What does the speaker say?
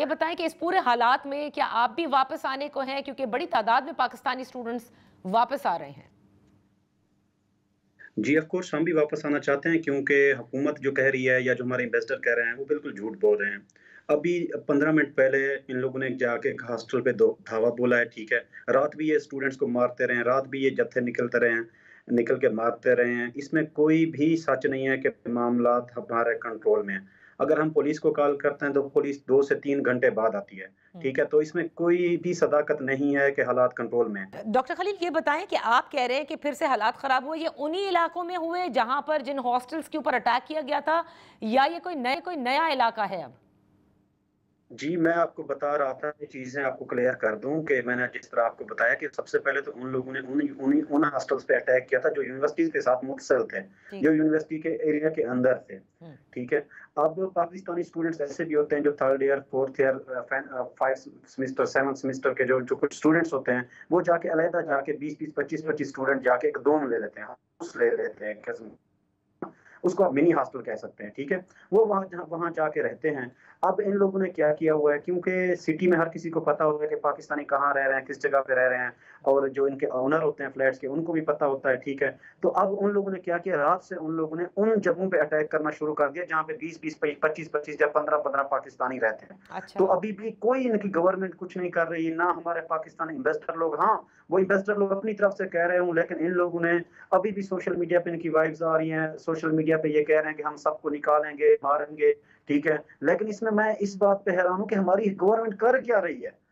ये बताएं कि इस पूरे हालात में क्या आप भी वापस आने को हैं, क्योंकि बड़ी तादाद में पाकिस्तानी स्टूडेंट्स वापस आ रहे हैं। जी, ऑफ़ कोर्स हम भी वापस आना चाहते हैं क्योंकि हुकूमत जो कह रही है या जो हमारे इन्वेस्टर कह रहे हैं, वो बिल्कुल झूठ बोल रहे हैं। अभी 15 मिनट पहले इन लोगों ने जाके एक हॉस्टल पे दो धावा बोला है, ठीक है। रात भी ये स्टूडेंट्स को मारते रहे हैं, रात भी ये जत्थे निकलते रहे हैं, निकल के मारते रहे हैं। इसमें कोई भी सच नहीं है कि मामलात हमारे कंट्रोल में हैं। अगर हम पुलिस को कॉल करते हैं, तो पुलिस 2 से 3 घंटे बाद आती है, हम्म। ठीक है। तो इसमें कोई भी सदाकत नहीं है कि हालात कंट्रोल में हैं। डॉक्टर खलील, ये बताएं कि आप कह रहे हैं कि फिर से हालात खराब हुए, ये उन्हीं इलाकों में हुए जहां पर जिन हॉस्टल्स के ऊपर अटैक किया गया था, या ये कोई नया इलाका है अब? जी, मैं आपको बता रहा था, ये चीज़ें आपको क्लियर कर दूँ कि मैंने जिस तरह आपको बताया कि सबसे पहले तो उन लोगों ने उन हॉस्टल्स पे अटैक किया था जो यूनिवर्सिटीज़ के साथ मुत्तसिल थे, ठीक। जो यूनिवर्सिटी के एरिया के अंदर थे, हम्म। ठीक है? अब पाकिस्तानी स्टूडेंट्स ऐसे भी होते हैं जो 3rd year, 4th year 5 semester, 7th semester के जो जो कुछ स्टूडेंट्स होते हैं, वो जाके अलहदा जाके 20-20, 25-25 स्टूडेंट जाके एक डोम ले लेते हैं, हाउस ले लेते हैं किस्म उसको आप मिनी हॉस्टल कह सकते हैं, ठीक है? वो वहाँ जाके रहते हैं। अब इन लोगों ने क्या किया हुआ है क्योंकि सिटी में हर किसी को पता होता है कि पाकिस्तानी कहाँ रह रहे हैं, किस जगह पे रह रहे हैं और जो इनके ओनर होते हैं फ्लैट्स के, उनको भी पता होता है, ठीक है? तो अब उन लोगों ने क्या किया, रात से उन लोगों ने उन जगहों पे अटैक करना शुरू कर दिया, जहाँ पे 20-20, 25-25 या 15-15 पाकिस्तानी रहते हैं। तो अच्छा। अभी भी कोई इनकी गवर्नमेंट कुछ नहीं कर रही है, ना हमारे पाकिस्तानी इन्वेस्टर लोग हाँ, वो इन्वेस्टर लोग अपनी तरफ से कह रहे हों, लेकिन इन लोगों ने अभी भी सोशल मीडिया पे इनकी वाइब्स आ रही हैं, सोशल मीडिया पे ये कह रहे हैं कि हम सबको निकालेंगे, मारेंगे, ठीक है? लेकिन इसमें मैं इस बात पे हैरान हूँ कि हमारी गवर्नमेंट कर क्या रही है?